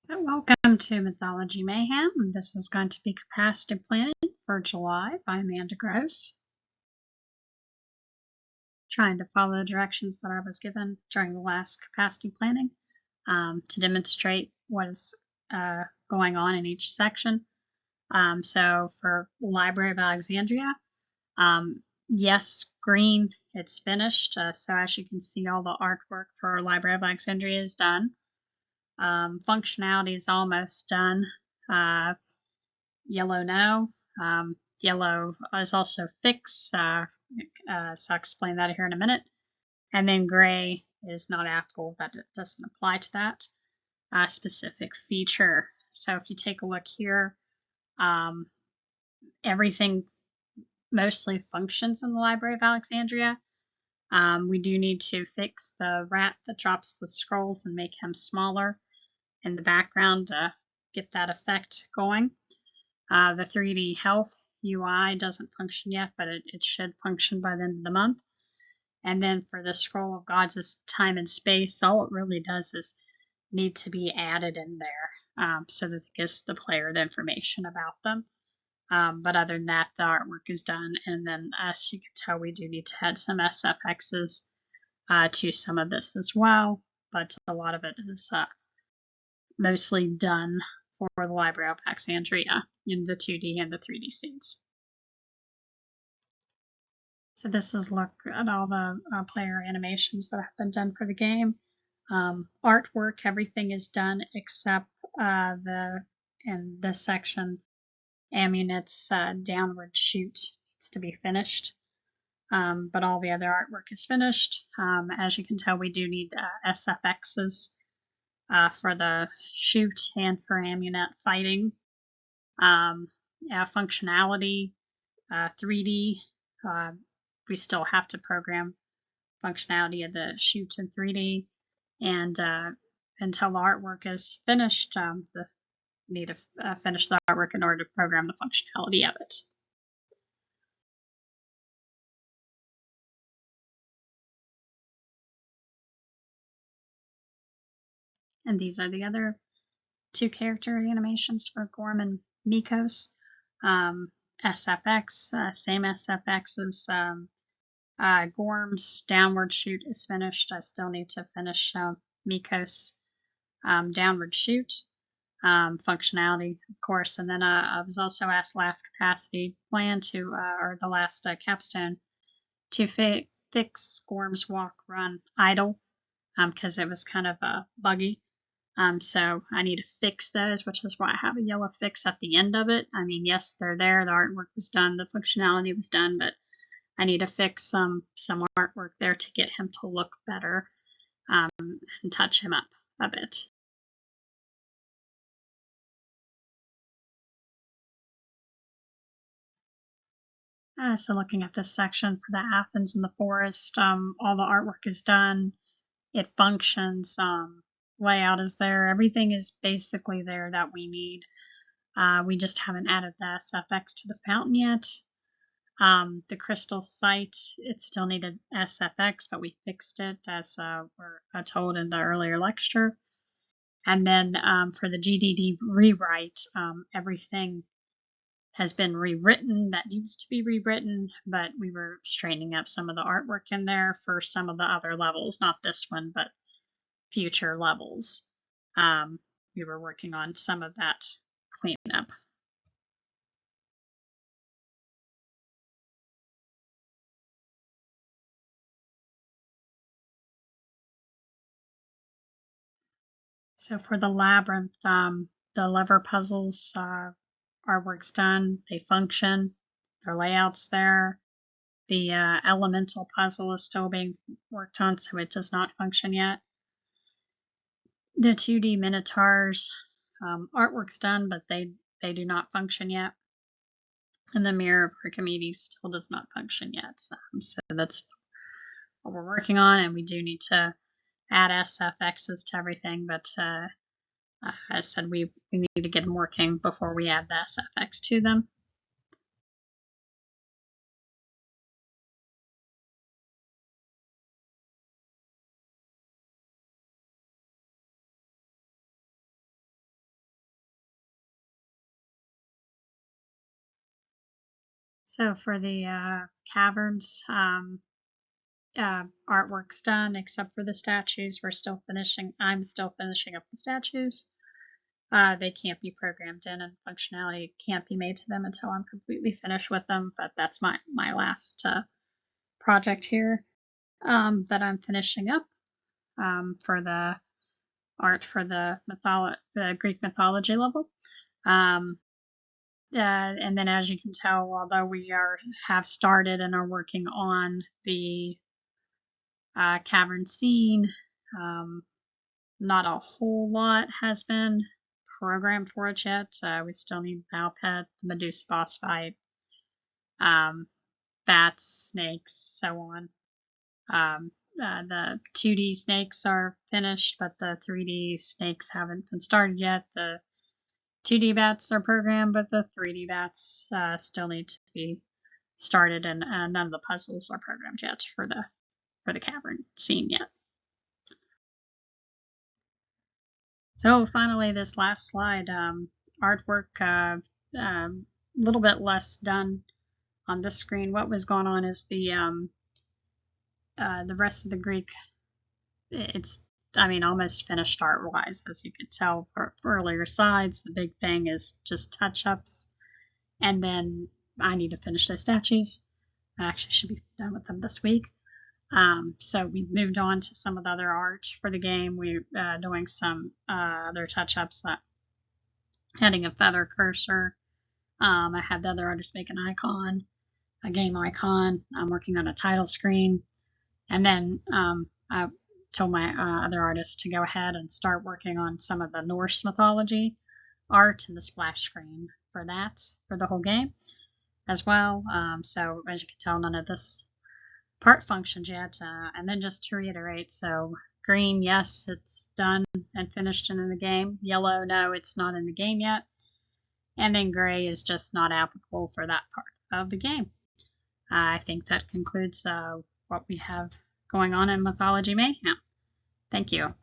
So welcome to Mythology Mayhem. This is going to be Capacity Planning for July by Amanda Gross. Trying to follow the directions that I was given during the last capacity planning to demonstrate what is going on in each section. So for the Library of Alexandria, yes, green, it's finished. So as you can see, all the artwork for Library of Alexandria is done. Functionality is almost done. Yellow, no. Yellow is also fixed, so I'll explain that here in a minute. And then gray is not applicable, that doesn't apply to that specific feature. So if you take a look here, everything mostly functions in the Library of Alexandria. We do need to fix the rat that drops the scrolls and make him smaller in the background to get that effect going. The 3D health UI doesn't function yet, but it should function by the end of the month. And then for the Scroll of Gods' time and space, all it really does is need to be added in there so that it gives the player the information about them. But other than that, the artwork is done. And then as you can tell, we do need to add some SFXs to some of this as well. But a lot of it is mostly done for the Library of Alexandria in the 2D and the 3D scenes. So this is look at all the player animations that have been done for the game. Artwork, everything is done except in this section, Amunet's downward shoot needs to be finished. But all the other artwork is finished. As you can tell, we do need SFXs for the shoot and for Amunet fighting. Functionality, 3D. We still have to program functionality of the shoot in 3D, and until the artwork is finished, need to finish the artwork in order to program the functionality of it. And these are the other two character animations for Gorm and Mikos. SFX, same SFX as Gorm's downward shoot is finished. I still need to finish Mikos' downward shoot functionality, of course. And then I was also asked last capacity plan to, or the last capstone, to fix Gorm's walk, run, idle, because it was kind of buggy. So I need to fix those, which is why I have a yellow fix at the end of it. I mean, yes, they're there. The artwork was done. The functionality was done, but I need to fix some artwork there to get him to look better and touch him up a bit. So looking at this section for the Athens and the Forest, all the artwork is done. It functions. Layout is there. Everything is basically there that we need. We just haven't added the SFX to the fountain yet. The crystal site, it still needed SFX, but we fixed it as we're told in the earlier lecture. And then for the GDD rewrite, everything has been rewritten that needs to be rewritten, but we were straightening up some of the artwork in there for some of the other levels, not this one, but future levels. We were working on some of that cleanup. So for the labyrinth, the lever puzzles, artwork's done, they function, their layout's there. The elemental puzzle is still being worked on, so it does not function yet. The 2D minotaurs, artwork's done, but they do not function yet. And the mirror of Archimedes still does not function yet. So that's what we're working on, and we do need to add SFXs to everything, but as I said, we need to get them working before we add the SFX to them. So for the caverns, artwork's done except for the statues. I'm still finishing up the statues. They can't be programmed in, and functionality can't be made to them until I'm completely finished with them. But that's my last project here that I'm finishing up for the art for the Greek mythology level. And then, as you can tell, although we have started and are working on the cavern scene, not a whole lot has been programmed for it yet. We still need Valpet, the Medusa boss fight, bats, snakes, so on. The 2D snakes are finished, but the 3D snakes haven't been started yet. The 2D bats are programmed, but the 3D bats still need to be started, and none of the puzzles are programmed yet for the cavern scene yet. So finally, this last slide, artwork, a little bit less done on this screen. What was going on is the rest of the Greek, it's, almost finished art-wise, as you could tell for earlier sides. The big thing is just touch-ups, and then I need to finish the statues. I actually should be done with them this week. So we moved on to some of the other art for the game. We're doing some other touch-ups, adding a feather cursor. I had the other artist make an icon, a game icon. I'm working on a title screen. And then I told my other artist to go ahead and start working on some of the Norse mythology art and the splash screen for that, for the whole game as well. So as you can tell, none of this part functions yet. And then just to reiterate, so green, yes, it's done and finished in the game. Yellow, no, it's not in the game yet. And then gray is just not applicable for that part of the game. I think that concludes what we have going on in Mythology Mayhem. Thank you.